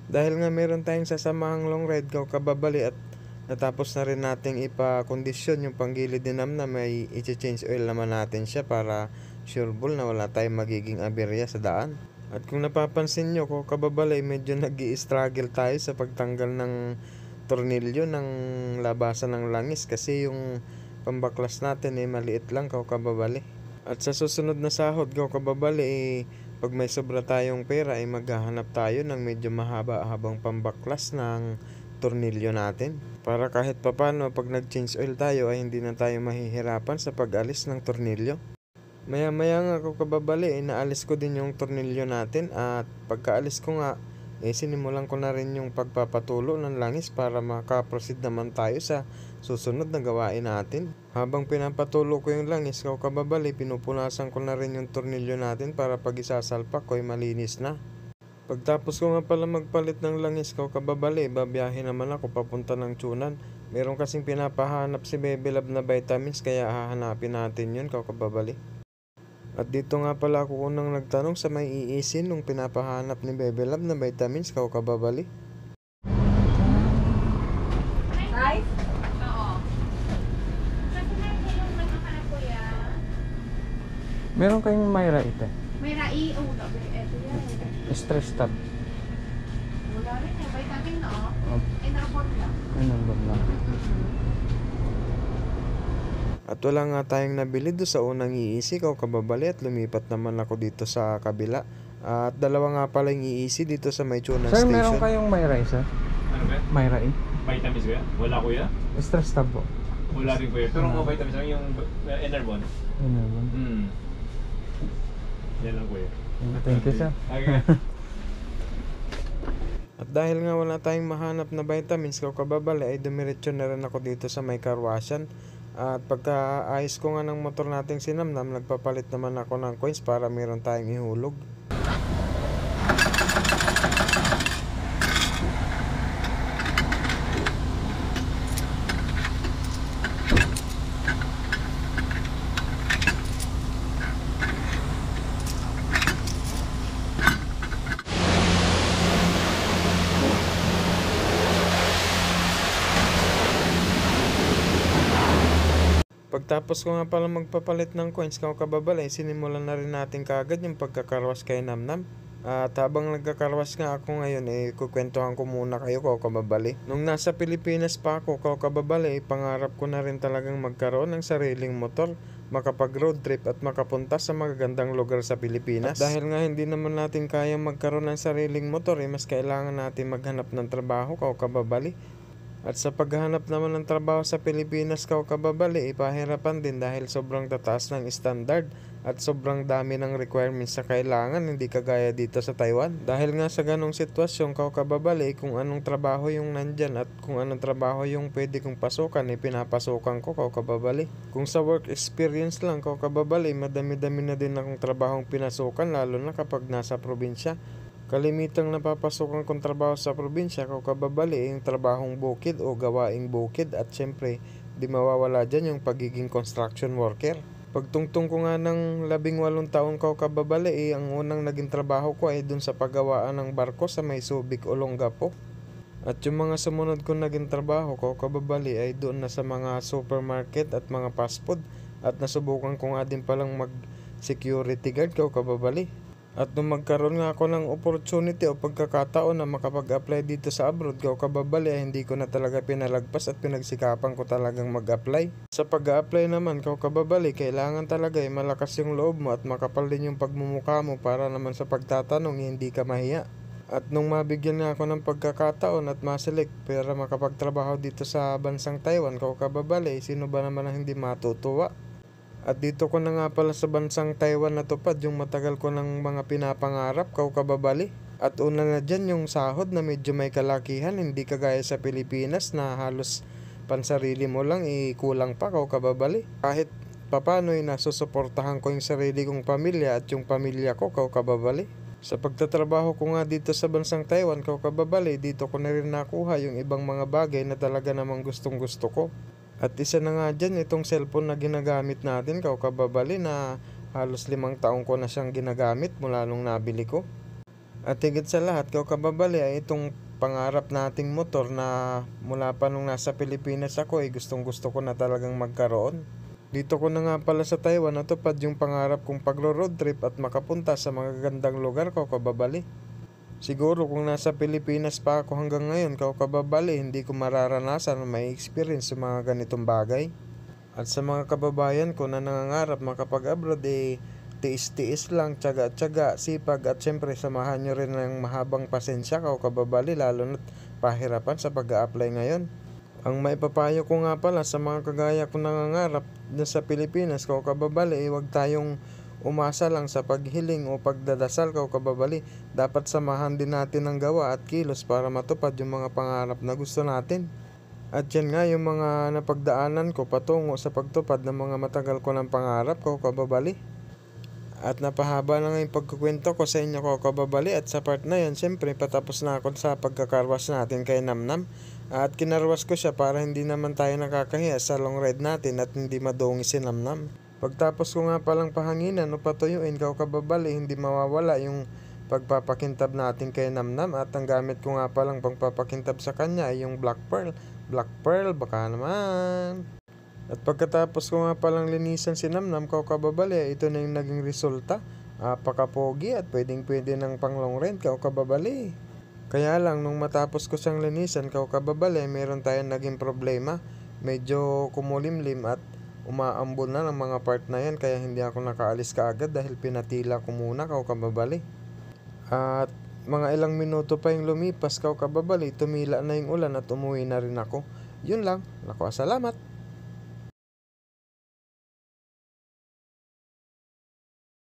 Dahil nga meron tayong sasamahang long ride kababali at natapos na rin nating ipakondisyon yung panggilid ni Namnam, may i-change oil naman natin siya para sureball na wala tayong magiging aberya sa daan. At kung napapansin nyo kababali, medyo nag-i-struggle tayo sa pagtanggal ng tornilyo ng labasan ng langis kasi yung pambaklas natin maliit lang kababali. At sa susunod na sahod kababali pag may sobra tayong pera maghahanap tayo ng medyo mahaba-habang pambaklas ng tornilyo natin para kahit papano pag nag-change oil tayo ay hindi na tayo mahihirapan sa pag-alis ng tornilyo. Maya-maya nga kababali naalis ko din yung tornilyo natin at pagkaalis ko nga sinimulan ko na rin yung pagpapatulo ng langis para makaproceed naman tayo sa susunod na gawain natin. Habang pinapatulo ko yung langis kababali, pinupunasan ko na rin yung tornilyo natin para pag isasalpak ko malinis na. Pagtapos ko nga pala magpalit ng langis kababali, babiyahe naman ako papunta ng Tunan. Meron kasing pinapahanap si Bebe Love na vitamins kaya hahanapin natin yun kababali. At dito nga pala ako unang nagtanong sa may iisin nung pinapahanap ni Bebe Love na vitamins kababali. Ay? Oo. Kasi meron kayong nagkakanap ko yan. Meron kayong Myra ite? May rai. Oh, wala. Ito yan. Stress tab. Wala rin eh. Vitamin na Oh, Ay, naraport lang. ano ba lang? At wala nga tayong nabili doon sa unang iisi kababali at lumipat naman ako dito sa kabila. At dalawa nga pala yung iisi dito sa may Tunan Sir, Station. meron kayong Myra sir? Ano ba? Myra Vitamins kuya? Wala kuya? Stress tab po. Wala rin kuya. Pero mga vitamins lang yung Enervon. Ano ba? Yan lang kuya. Thank you sir. Okay. At dahil nga wala tayong mahanap na vitamins kababali ay dumiretso na rin ako dito sa may karwasyan. At pagka-ayos ko nga ng motor nating sinamnam, nagpapalit naman ako ng coins para meron tayong ihulog. Pagtapos ko nga pala magpapalit ng coins kababali, sinimulan na rin natin kaagad yung pagkakarwas kay Namnam. At habang nagkakarwas nga ako ngayon kukwentuhan ko muna kayo kababali. Nung nasa Pilipinas pa ako kababali, pangarap ko na rin talagang magkaroon ng sariling motor, makapag road trip at makapunta sa magagandang lugar sa Pilipinas. At dahil nga hindi naman natin kayang magkaroon ng sariling motor mas kailangan natin maghanap ng trabaho kababali. At sa paghahanap naman ng trabaho sa Pilipinas kababali, ipahirapan din dahil sobrang tataas ng standard at sobrang dami ng requirements sa kailangan, hindi kagaya dito sa Taiwan. Dahil nga sa ganong sitwasyon kababali, kung anong trabaho yung nandyan at kung anong trabaho yung pwede kong pasukan, pinapasukan ko kababali. Kung sa work experience lang kababali, madami-dami na din akong trabahong pinasukan lalo na kapag nasa probinsya. Kalimitang napapasokan kong trabaho sa probinsya kababali yung trabahong bukid o gawaing bukid at syempre di mawawala dyan yung pagiging construction worker. Pagtungtong ko nga ng 18 taon kababali ang unang naging trabaho ko ay dun sa paggawaan ng barko sa may Subic, Olongapo. At yung mga sumunod ko naging trabaho kababali ay doon na sa mga supermarket at mga fast food at nasubukan ko nga din palang mag security guard kababali. At nung magkaroon nga ako ng opportunity o pagkakataon na makapag-apply dito sa abroad kababali hindi ko na talaga pinalagpas at pinagsikapan ko talagang mag-apply. Sa pag-apply naman kababali, kailangan talaga malakas yung loob mo at makapal din yung pagmumukha mo para naman sa pagtatanong hindi ka mahiya. At nung mabigyan nga ako ng pagkakataon at maselect para makapagtrabaho dito sa bansang Taiwan kababali, sino ba naman ang hindi matutuwa? At dito ko na nga pala sa bansang Taiwan natupad yung matagal ko ng mga pinapangarap kababali. At una na dyan yung sahod na medyo may kalakihan, hindi kagaya sa Pilipinas na halos pansarili mo lang kulang pa kababali. Kahit papano nasusuportahan ko yung sarili kong pamilya at yung pamilya ko kababali. Sa pagtatrabaho ko nga dito sa bansang Taiwan kababali, dito ko na rin nakuha yung ibang mga bagay na talaga namang gustong gusto ko. At isa na nga dyan itong cellphone na ginagamit natin kababali na halos 5 taong ko na siyang ginagamit mula nung nabili ko. At higit sa lahat, kao kababali, ay itong pangarap nating motor na mula pa nung nasa Pilipinas ako ay gustong gusto ko na talagang magkaroon. Dito ko na nga pala sa Taiwan natupad yung pangarap kong pagro-road trip at makapunta sa mga gandang lugar, kao kababali. Siguro kung nasa Pilipinas pa ako hanggang ngayon, kao kababali, hindi ko mararanasan o may experience sa mga ganitong bagay. At sa mga kababayan ko na nangangarap makapag-abroad, tiis-tiis lang, tiyaga-tiyaga, sipag at syempre samahan nyo rin ng mahabang pasensya, kao kababali, lalo na't pahirapan sa pag-a-apply ngayon. Ang maipapayo ko nga pala sa mga kagaya ko nangangarap na sa Pilipinas, kao kababali, huwag tayong umasa lang sa paghiling o pagdadasal, kao kababali. Dapat samahan din natin ang gawa at kilos para matupad yung mga pangarap na gusto natin. At yan nga yung mga napagdaanan ko patungo sa pagtupad ng mga matagal ko ng pangarap, kao kababali. At napahaba na nga yung pagkukwento ko sa inyo, kao kababali. At sa part na yan, syempre patapos na ako sa pagkakarwas natin kay Namnam. At kinarwas ko siya para hindi naman tayo nakakahiya sa long ride natin at hindi madungi si Namnam. Pagtapos ko nga palang pahanginan o patuyuin, kao kababali, hindi mawawala yung pagpapakintab natin kay Namnam. At ang gamit ko nga palang pagpapakintab sa kanya ay yung Black Pearl. Black Pearl, baka naman. At pagkatapos ko nga palang linisan si Namnam, kao kababali, ito na yung naging resulta. Apakapogi at pwedeng-pwede ng pang long ride, kao kababali. Kaya lang, nung matapos ko siyang linisan, kao kababali, meron tayong naging problema. Medyo kumulimlim at umaambon na ng mga part na yan, kaya hindi ako nakaalis kaagad dahil pinatila ko muna, kao kababali. At mga ilang minuto pa yung lumipas, kao kababali, tumila na yung ulan at umuwi na rin ako. Yun lang. Naku, salamat.